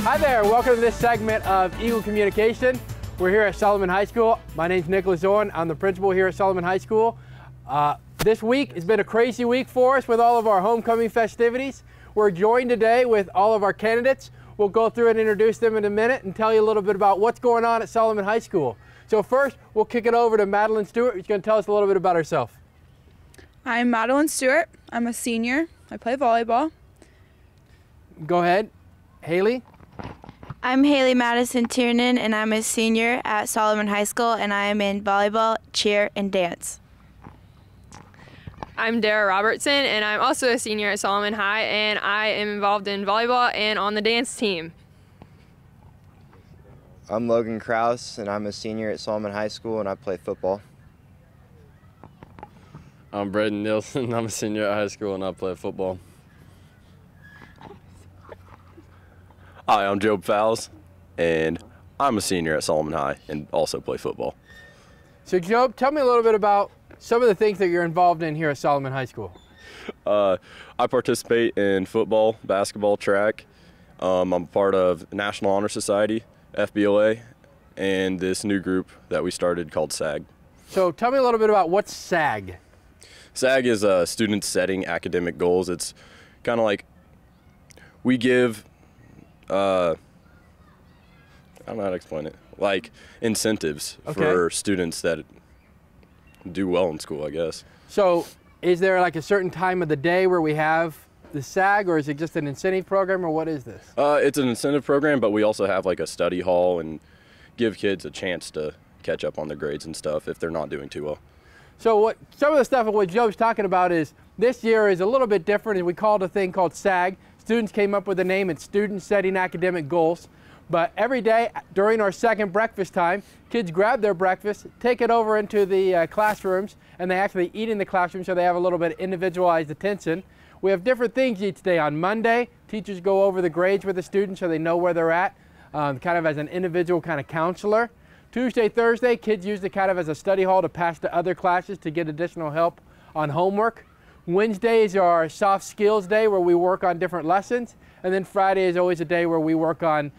Hi there, welcome to this segment of Eagle Communication. We're here at Solomon High School. My name's Nicholas Owen. I'm the principal here at Solomon High School. This week has been a crazy week for us with all of our homecoming festivities. We're joined today with all of our candidates. We'll go through and introduce them in a minute and tell you a little bit about what's going on at Solomon High School. So first, we'll kick it over to Madeline Stewart, who's going to tell us a little bit about herself. I'm Madeline Stewart. I'm a senior. I play volleyball. Go ahead. Haley? I'm Haley Madison Tiernan, and I'm a senior at Solomon High School, and I am in volleyball, cheer, and dance. I'm Dara Robertson, and I'm also a senior at Solomon High, and I am involved in volleyball and on the dance team. I'm Logan Krause, and I'm a senior at Solomon High School, and I play football. I'm Braden Nielsen. I'm a senior at high school, and I play football. Hi, I'm Job Fowles, and I'm a senior at Solomon High and also play football. So Job, tell me a little bit about some of the things that you're involved in here at Solomon High School. I participate in football, basketball, track. I'm part of the National Honor Society, FBLA, and this new group that we started called SAG. So tell me a little bit about what's SAG. SAG is students setting academic goals. It's kind of like we give, I don't know how to explain it, like incentives for students that do well in school, I guess. So is there like a certain time of the day where we have the SAG, or is it just an incentive program, or what is this? It's an incentive program, but we also have like a study hall and give kids a chance to catch up on their grades and stuff if they're not doing too well. So some of the stuff of what Joe's talking about is this year is a little bit different, and we called a thing called SAG. Students came up with the name. It's Students Setting Academic Goals. But every day during our second breakfast time, kids grab their breakfast, take it over into the classrooms, and they actually eat in the classroom, so they have a little bit of individualized attention. We have different things each day. On Monday, teachers go over the grades with the students so they know where they're at, kind of as an individual kind of counselor. Tuesday, Thursday, kids use it kind of as a study hall to pass to other classes to get additional help on homework. Wednesdays are soft skills day where we work on different lessons. And then Friday is always a day where we work on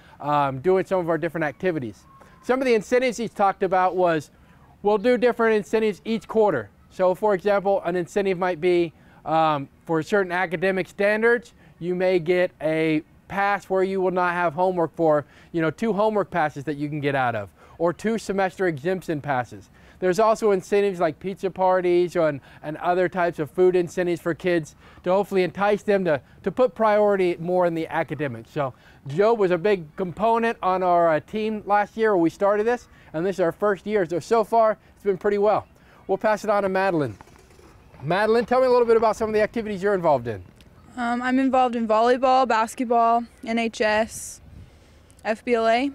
doing some of our different activities. Some of the incentives he's talked about was we'll do different incentives each quarter. So for example, an incentive might be for certain academic standards, you may get a pass where you will not have homework for, 2 homework passes that you can get out of, or 2 semester exemption passes. There's also incentives like pizza parties and other types of food incentives for kids to hopefully entice them to put priority more in the academics. So Joe was a big component on our team last year when we started this, and this is our first year. So far, it's been pretty well. We'll pass it on to Madeline. Madeline, tell me a little bit about some of the activities you're involved in. I'm involved in volleyball, basketball, NHS, FBLA.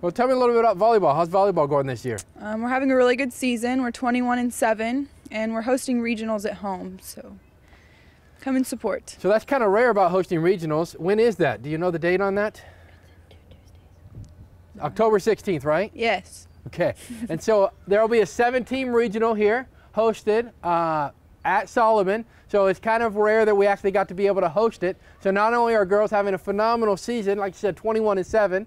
Well, tell me a little bit about volleyball. How's volleyball going this year? We're having a really good season. We're 21-7, and we're hosting regionals at home, so come and support. So that's kind of rare about hosting regionals. When is that? Do you know the date on that? October 16th, right? Yes. Okay. And so there will be a 7-team regional here hosted at Solomon. So it's kind of rare that we actually got to be able to host it. So not only are girls having a phenomenal season, like you said, 21-7,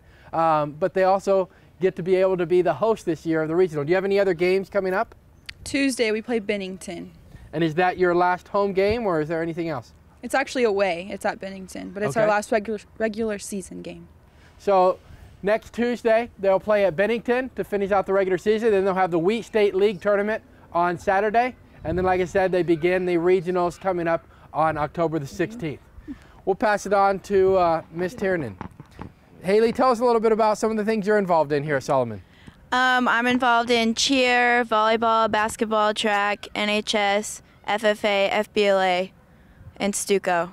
but they also get to be able to be the host this year of the regional. Do you have any other games coming up? Tuesday we play Bennington. And is that your last home game, or is there anything else? It's actually away. It's at Bennington, but it's our last regular season game. So next Tuesday they'll play at Bennington to finish out the regular season. Then they'll have the Wheat State League tournament on Saturday. And then, like I said, they begin the regionals coming up on October the 16th. We'll pass it on to Ms. Tiernan. Haley, tell us a little bit about some of the things you're involved in here at Solomon. I'm involved in cheer, volleyball, basketball, track, NHS, FFA, FBLA, and Stuco.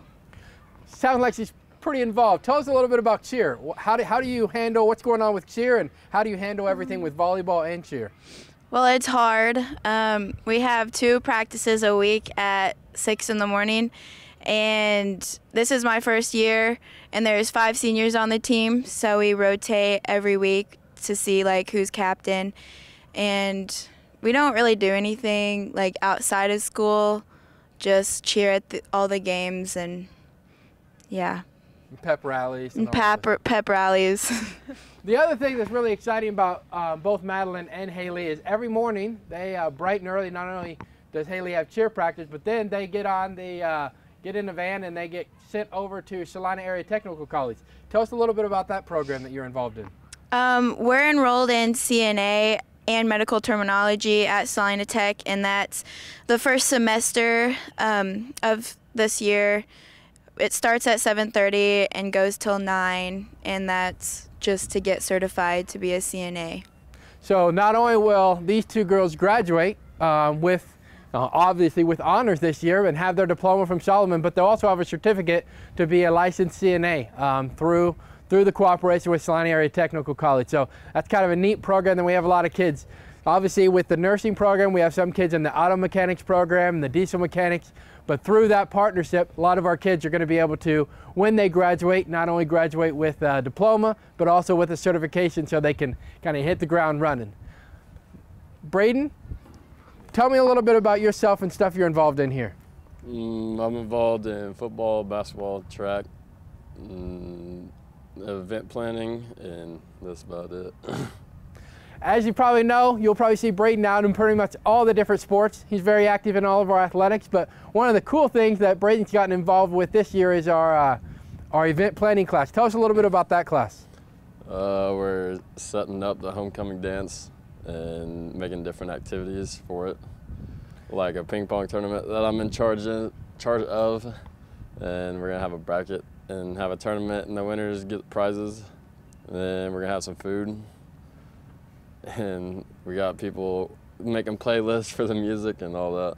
Sounds like she's pretty involved. Tell us a little bit about cheer. How do you handle what's going on with cheer, and how do you handle everything with volleyball and cheer? Well, it's hard. We have 2 practices a week at 6 in the morning, and this is my first year, and there's 5 seniors on the team, so we rotate every week to see like who's captain, and we don't really do anything like outside of school, just cheer at all the games, and yeah. Pep rallies. and all that. pep rallies. The other thing that's really exciting about both Madeline and Haley is every morning they bright and early. Not only does Haley have cheer practice, but then they get in the van and they get sent over to Salina Area Technical College. Tell us a little bit about that program that you're involved in. We're enrolled in CNA and medical terminology at Salina Tech, and that's the first semester of this year. It starts at 7:30 and goes till 9, and that's just to get certified to be a CNA. So not only will these two girls graduate with obviously with honors this year and have their diploma from Solomon, but they'll also have a certificate to be a licensed CNA through the cooperation with Salina Area Technical College. So that's kind of a neat program. Then we have a lot of kids. Obviously with the nursing program, we have some kids in the auto mechanics program and the diesel mechanics, but through that partnership, a lot of our kids are going to be able to, when they graduate, not only graduate with a diploma, but also with a certification so they can kind of hit the ground running. Braden, tell me a little bit about yourself and stuff you're involved in here. I'm involved in football, basketball, track, event planning, and that's about it. As you probably know, you'll probably see Braden out in pretty much all the different sports. He's very active in all of our athletics, but one of the cool things that Braden's gotten involved with this year is our event planning class. Tell us a little bit about that class. We're setting up the homecoming dance and making different activities for it, like a ping pong tournament that I'm in charge of, and we're gonna have a bracket and have a tournament, and the winners get prizes, and then we're gonna have some food, and we got people making playlists for the music and all that.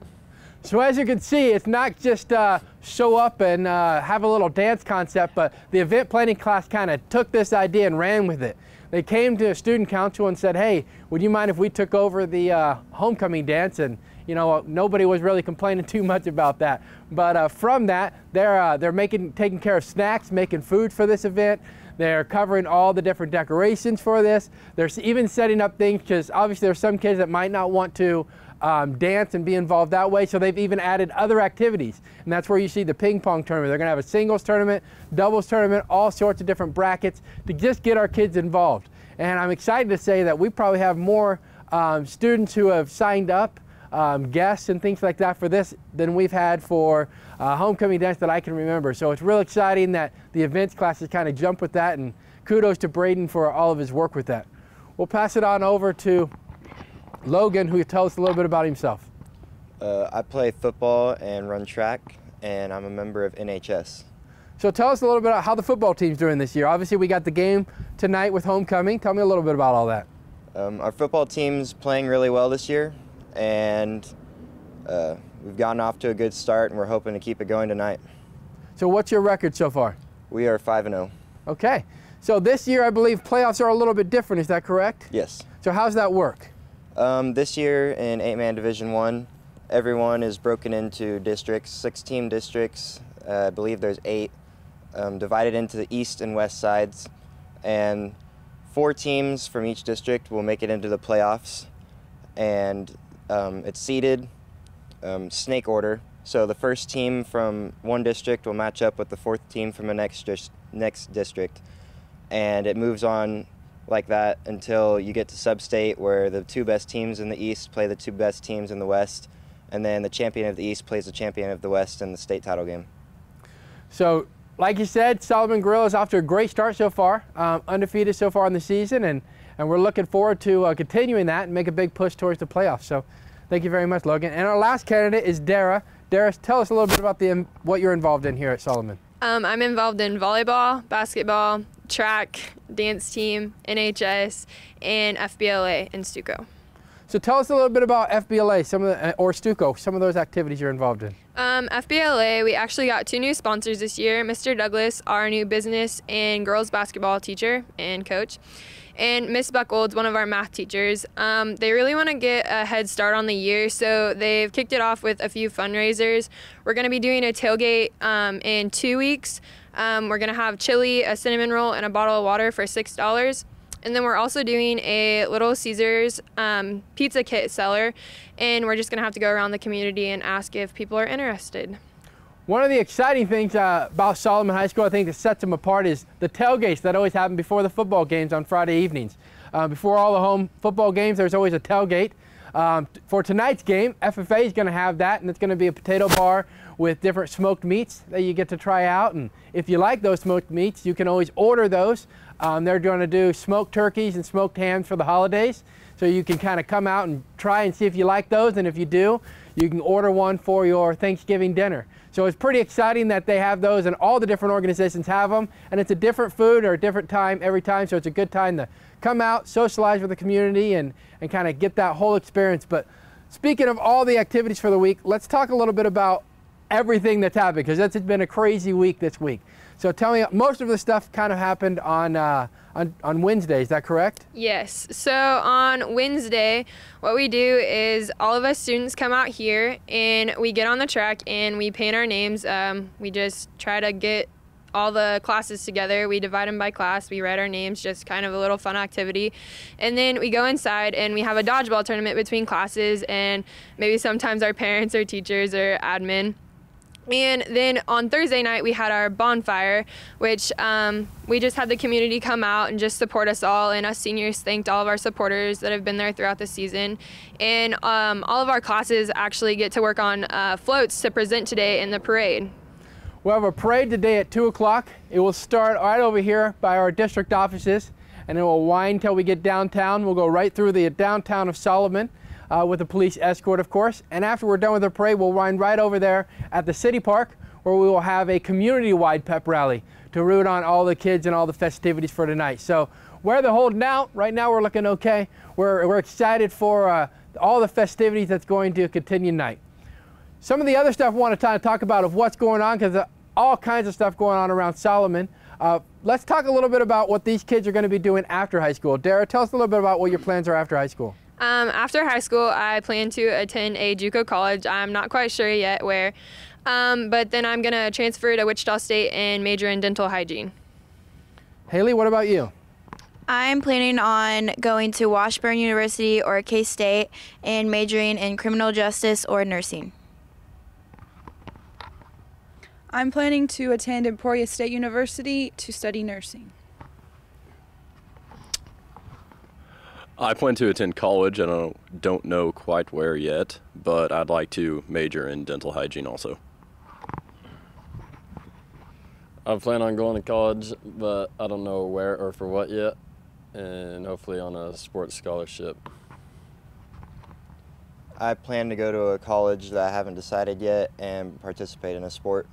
So as you can see, it's not just show up and have a little dance concept, but the event planning class kind of took this idea and ran with it. They came to student council and said, hey, would you mind if we took over the homecoming dance? And you know, nobody was really complaining too much about that. But from that, they're taking care of snacks, making food for this event. They're covering all the different decorations for this. They're even setting up things, because obviously there's some kids that might not want to dance and be involved that way, so they've even added other activities, and that's where you see the ping pong tournament. They're going to have a singles tournament, doubles tournament, all sorts of different brackets to just get our kids involved. And I'm excited to say that we probably have more students who have signed up, guests and things like that for this than we've had for homecoming dance that I can remember. So it's real exciting that the events classes kind of jump with that, and kudos to Braden for all of his work with that. We'll pass it on over to Logan, who will tell us a little bit about himself. I play football and run track, and I'm a member of NHS. So tell us a little bit about how the football team's doing this year. Obviously, we got the game tonight with homecoming. Tell me a little bit about all that. Our football team's playing really well this year, and we've gotten off to a good start, and we're hoping to keep it going tonight. So what's your record so far? We are 5-0. Okay. So this year, I believe playoffs are a little bit different. Is that correct? Yes. So how's that work? This year in 8-man Division I, everyone is broken into districts, 6-team districts. I believe there's 8, divided into the east and west sides, and 4 teams from each district will make it into the playoffs, and it's seeded snake order. So the first team from one district will match up with the 4th team from the next district, and it moves on like that until you get to sub-state, where the 2 best teams in the east play the 2 best teams in the west, and then the champion of the east plays the champion of the west in the state title game. So like you said, Solomon Grill is off to a great start so far, undefeated so far in the season, and we're looking forward to continuing that and make a big push towards the playoffs. So thank you very much, Logan. And our last candidate is Dara. Dara, tell us a little bit about what you're involved in here at Solomon. I'm involved in volleyball, basketball, track, dance team, NHS, and FBLA in Stuco. So tell us a little bit about FBLA, or Stuco, some of those activities you're involved in. FBLA, we actually got 2 new sponsors this year. Mr. Douglas, our new business and girls basketball teacher and coach, and Miss Buckles, one of our math teachers. They really want to get a head start on the year, so they've kicked it off with a few fundraisers. We're going to be doing a tailgate in 2 weeks. We're going to have chili, a cinnamon roll, and a bottle of water for $6. And then we're also doing a Little Caesars pizza kit seller, and we're just going to have to go around the community and ask if people are interested. One of the exciting things about Solomon High School, I think that sets them apart, is the tailgates that always happen before the football games on Friday evenings. Before all the home football games, there's always a tailgate. For tonight's game, FFA is going to have that, and it's going to be a potato bar with different smoked meats that you get to try out. And if you like those smoked meats, you can always order those. They're going to do smoked turkeys and smoked hams for the holidays. So you can kind of come out and try and see if you like those, and if you do, you can order one for your Thanksgiving dinner. So it's pretty exciting that they have those, and all the different organizations have them, and it's a different food or a different time every time, so it's a good time to come out, socialize with the community, and kind of get that whole experience. But speaking of all the activities for the week, let's talk a little bit about everything that's happened, because it's been a crazy week this week. So tell me, most of the stuff kind of happened on Wednesday, is that correct? Yes. So on Wednesday, what we do is all of us students come out here and we get on the track and we paint our names. We just try to get all the classes together. We divide them by class. We write our names, just kind of a little fun activity. And then we go inside and we have a dodgeball tournament between classes, and maybe sometimes our parents or teachers or admin. And then on Thursday night, we had our bonfire, which we just had the community come out and just support us all. And us seniors thanked all of our supporters that have been there throughout the season. And all of our classes actually get to work on floats to present today in the parade. We'll have a parade today at 2 o'clock. It will start right over here by our district offices, and it will wind till we get downtown. We'll go right through the downtown of Solomon. With a police escort, of course. And after we're done with the parade, we'll wind right over there at the city park, where we will have a community-wide pep rally to root on all the kids and all the festivities for tonight. So where they're holding out, right now we're looking okay. We're excited for all the festivities that's going to continue tonight. Some of the other stuff I want to talk about of what's going on, because all kinds of stuff going on around Solomon. Let's talk a little bit about what these kids are going to be doing after high school. Dara, tell us a little bit about what your plans are after high school. After high school, I plan to attend a JUCO college. I'm not quite sure yet where, but then I'm going to transfer to Wichita State and major in dental hygiene. Haley, what about you? I'm planning on going to Washburn University or K-State and majoring in criminal justice or nursing. I'm planning to attend Emporia State University to study nursing. I plan to attend college, and I don't know quite where yet, but I'd like to major in dental hygiene also. I plan on going to college, but I don't know where or for what yet, and hopefully on a sports scholarship. I plan to go to a college that I haven't decided yet and participate in a sport.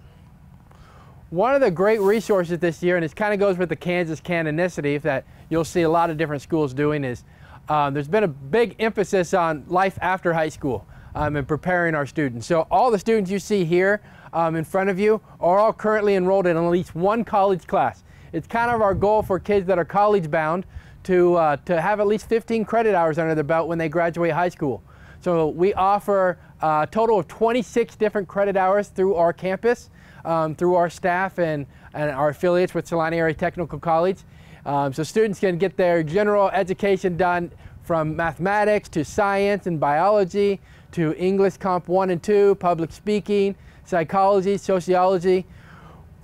One of the great resources this year, and it kind of goes with the Kansas canonicity that you'll see a lot of different schools doing, is there's been a big emphasis on life after high school and preparing our students. So all the students you see here in front of you are all currently enrolled in at least one college class. It's kind of our goal for kids that are college bound to have at least 15 credit hours under their belt when they graduate high school. So we offer a total of 26 different credit hours through our campus, through our staff and our affiliates with Celina Area Technical College. So students can get their general education done from mathematics to science and biology to English Comp 1 and 2, public speaking, psychology, sociology.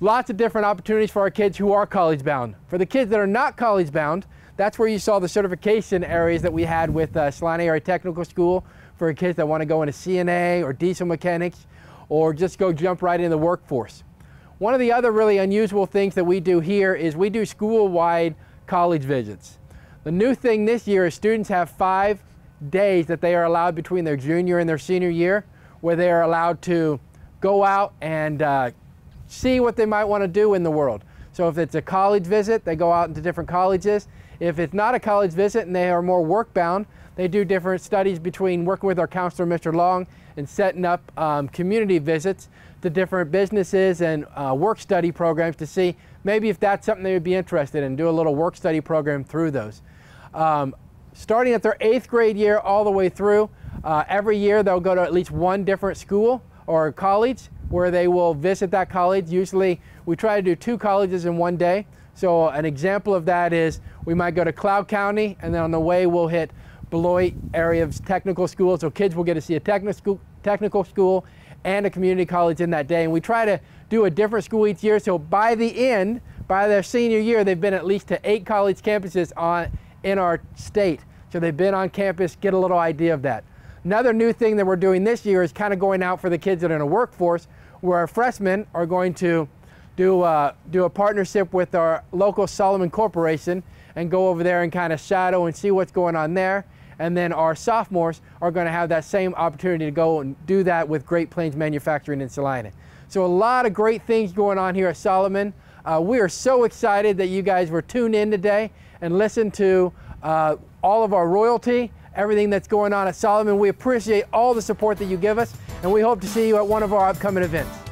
Lots of different opportunities for our kids who are college bound. For the kids that are not college bound, that's where you saw the certification areas that we had with Celina Area Technical School for kids that want to go into CNA or diesel mechanics or just go jump right into the workforce. One of the other really unusual things that we do here is we do school-wide college visits. The new thing this year is students have 5 days that they are allowed between their junior and their senior year where they are allowed to go out and see what they might want to do in the world. So if it's a college visit, they go out into different colleges. If it's not a college visit and they are more work-bound, they do different studies between working with our counselor, Mr. Long, and setting up community visits to different businesses and work study programs to see maybe if that's something they would be interested in, do a little work study program through those. Starting at their 8th grade year all the way through, every year they'll go to at least one different school or college where they will visit that college. Usually we try to do 2 colleges in one day. So an example of that is we might go to Cloud County, and then on the way we'll hit Beloit area of technical school, so kids will get to see a technical school and a community college in that day. And we try to do a different school each year, so by the end, by their senior year, they've been at least to 8 college campuses in our state. So they've been on campus, get a little idea of that. Another new thing that we're doing this year is kind of going out for the kids that are in the workforce, where our freshmen are going to do a partnership with our local Solomon Corporation and go over there and kind of shadow and see what's going on there. And then our sophomores are going to have that same opportunity to go and do that with Great Plains Manufacturing in Salina. So a lot of great things going on here at Solomon. We are so excited that you guys were tuned in today and listened to all of our royalty, everything that's going on at Solomon. We appreciate all the support that you give us, and we hope to see you at one of our upcoming events.